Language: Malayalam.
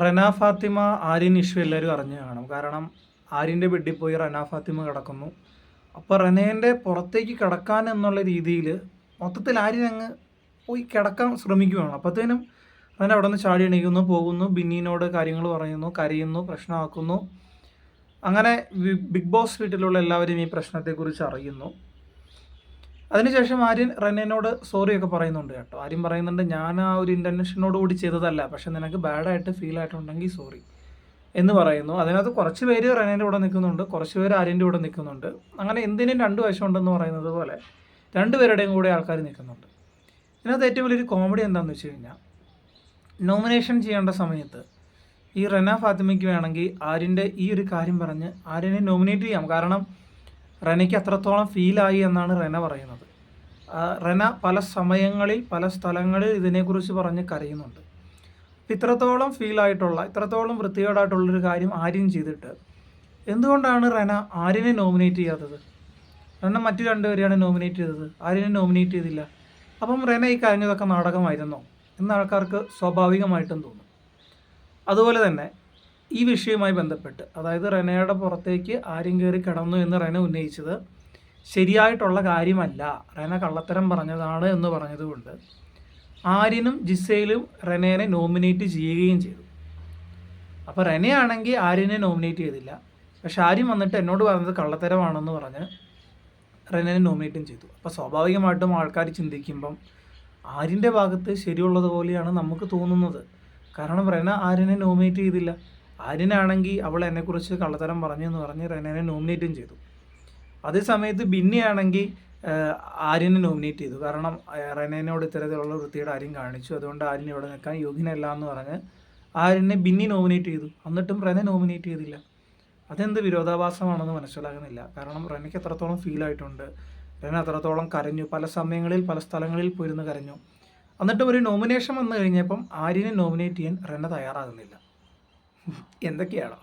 റന ഫാത്തിമ ആര്യൻ ഇഷ്യൂ എല്ലാവരും അറിഞ്ഞു കാണും. കാരണം ആര്യൻ്റെ ബെഡിൽ പോയി റന ഫാത്തിമ കിടക്കുന്നു. അപ്പോൾ റനേൻ്റെ പുറത്തേക്ക് കിടക്കാൻ എന്നുള്ള രീതിയിൽ മൊത്തത്തിൽ ആര്യൻ അങ്ങ് പോയി കിടക്കാൻ ശ്രമിക്കുകയാണ്. അപ്പോഴത്തേനും റന അവിടെ നിന്ന് ചാടി എണീക്കുന്നു, പോകുന്നു, ബിന്നിനോട് കാര്യങ്ങൾ പറയുന്നു, കരയുന്നു, പ്രശ്നമാക്കുന്നു. അങ്ങനെ ബിഗ് ബോസ് വീട്ടിലുള്ള എല്ലാവരും ഈ പ്രശ്നത്തെക്കുറിച്ച് അറിയുന്നു. അതിനുശേഷം ആര്യൻ റനേനോട് സോറിയൊക്കെ പറയുന്നുണ്ട് കേട്ടോ. ആര്യൻ പറയുന്നുണ്ട്, ഞാൻ ആ ഒരു ഇൻറ്റൻഷനോട് കൂടി ചെയ്തതല്ല, പക്ഷെ നിനക്ക് ബാഡായിട്ട് ഫീൽ ആയിട്ടുണ്ടെങ്കിൽ സോറി എന്ന് പറയുന്നു. അതിനകത്ത് കുറച്ച് പേര് റനേൻ്റെ കൂടെ നിൽക്കുന്നുണ്ട്, കുറച്ച് പേര് ആര്യൻ്റെ കൂടെ നിൽക്കുന്നുണ്ട്. അങ്ങനെ എന്തിനും രണ്ട് വശമുണ്ടെന്ന് പറയുന്നത് പോലെ രണ്ടുപേരുടെയും കൂടെ ആൾക്കാർ നിൽക്കുന്നുണ്ട്. ഇതിനകത്ത് ഏറ്റവും വലിയൊരു കോമഡി എന്താണെന്ന് വെച്ച് കഴിഞ്ഞാൽ, നോമിനേഷൻ ചെയ്യേണ്ട സമയത്ത് ഈ റന ഫാത്തിമയ്ക്ക് വേണമെങ്കിൽ ആര്യൻ്റെ ഈ ഒരു കാര്യം പറഞ്ഞ് ആര്യനെ നോമിനേറ്റ് ചെയ്യാം. കാരണം റനയ്ക്ക് അത്രത്തോളം ഫീലായി എന്നാണ് റന പറയുന്നത്. റന പല സമയങ്ങളിൽ പല സ്ഥലങ്ങളിൽ ഇതിനെക്കുറിച്ച് പറഞ്ഞ് കരയുന്നുണ്ട്. ഇത്രത്തോളം ഫീലായിട്ടുള്ള, ഇത്രത്തോളം വൃത്തികേടായിട്ടുള്ളൊരു കാര്യം ആര്യൻ ചെയ്തിട്ട് എന്തുകൊണ്ടാണ് റന ആര്യനെ നോമിനേറ്റ് ചെയ്യാത്തത്? റന മറ്റു രണ്ടുപേരെയാണ് നോമിനേറ്റ് ചെയ്തത്, ആര്യനെ നോമിനേറ്റ് ചെയ്തില്ല. അപ്പം റന ഈ കരഞ്ഞതൊക്കെ നാടകമായിരുന്നോ എന്ന ആൾക്കാർക്ക് സ്വാഭാവികമായിട്ടും തോന്നും. അതുപോലെ തന്നെ ഈ വിഷയവുമായി ബന്ധപ്പെട്ട്, അതായത് റനയുടെ പുറത്തേക്ക് ആര്യൻ കയറി കിടന്നു എന്ന് റന ഉന്നയിച്ചത് ശരിയായിട്ടുള്ള കാര്യമല്ല, റന കള്ളത്തരം പറഞ്ഞതാണ് എന്ന് പറഞ്ഞതുകൊണ്ട് ആര്യനും ജിസയിലും റനേനെ നോമിനേറ്റ് ചെയ്യുകയും ചെയ്തു. അപ്പോൾ റനയാണെങ്കിൽ ആര്യനെ നോമിനേറ്റ് ചെയ്തില്ല, പക്ഷെ ആര്യൻ വന്നിട്ട് എന്നോട് പറഞ്ഞത് കള്ളത്തരമാണെന്ന് പറഞ്ഞ് റനേനെ നോമിനേറ്റും ചെയ്തു. അപ്പോൾ സ്വാഭാവികമായിട്ടും ആൾക്കാർ ചിന്തിക്കുമ്പം ആര്യൻ്റെ ഭാഗത്ത് ശരിയുള്ളതുപോലെയാണ് നമുക്ക് തോന്നുന്നത്. കാരണം റന ആര്യനെ നോമിനേറ്റ് ചെയ്തില്ല. ആര്യനാണെങ്കിൽ അവൾ എന്നെക്കുറിച്ച് കള്ളത്തരം പറഞ്ഞു എന്ന് പറഞ്ഞ് റനേനെ നോമിനേറ്റും ചെയ്തു. അതേ സമയത്ത് ബിന്നിയാണെങ്കിൽ ആര്യനെ നോമിനേറ്റ് ചെയ്തു. കാരണം റനേനോട് ഇത്തരത്തിലുള്ള വൃത്തിയുടെ ആര്യൻ കാണിച്ചു, അതുകൊണ്ട് ആര്യൻ ഇവിടെ നിൽക്കാൻ യോഗ്യനല്ല എന്ന് പറഞ്ഞ് ആര്യനെ ബിന്നി നോമിനേറ്റ് ചെയ്തു. എന്നിട്ടും റന നോമിനേറ്റ് ചെയ്തില്ല. അതെന്ത് വിരോധാഭാസമാണെന്ന് മനസ്സിലാകുന്നില്ല. കാരണം റനയ്ക്ക് എത്രത്തോളം ഫീലായിട്ടുണ്ട്, റന അത്രത്തോളം കരഞ്ഞു, പല സമയങ്ങളിൽ പല സ്ഥലങ്ങളിൽ പോയിരുന്ന് കരഞ്ഞു. എന്നിട്ടും ഒരു നോമിനേഷൻ വന്നു കഴിഞ്ഞപ്പം ആര്യനെ നോമിനേറ്റ് ചെയ്യാൻ റന തയ്യാറാകുന്നില്ല. എന്തൊക്കെയാണോ?